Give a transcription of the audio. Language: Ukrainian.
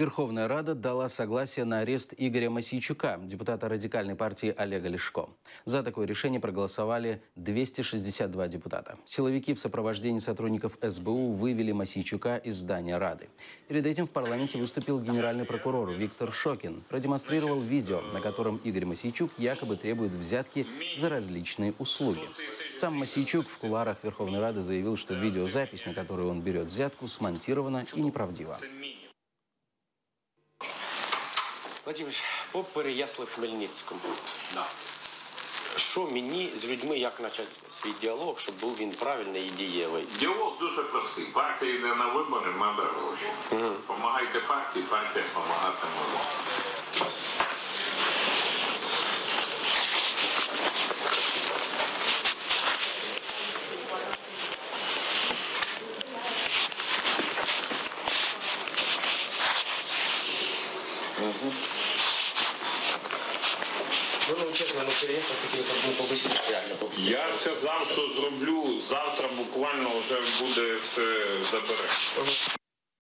Верховная Рада дала согласие на арест Игоря Мосейчука, депутата радикальной партии Олега Ляшко. За такое решение проголосовали 262 депутата. Силовики в сопровождении сотрудников СБУ вывели Мосейчука из здания Рады. Перед этим в парламенте выступил генеральный прокурор Виктор Шокин. Продемонстрировал видео, на котором Игорь Мосейчук якобы требует взятки за различные услуги. Сам Мосейчук в кулуарах Верховной Рады заявил, что видеозапись, на которую он берет взятку, смонтирована и неправдива. Владимир, по Переяслав-Хмельницькому. Що мені з людьми, як почати свій діалог, щоб був він правильний і дієвий? Діалог дуже простий. Партія йде на вибори, треба гроші. Помагайте партії, партія допомагатиме вам. Ну, чесно, Переяслав хотів побисити реально. Я сказав, що зроблю завтра, буквально вже буде все забере.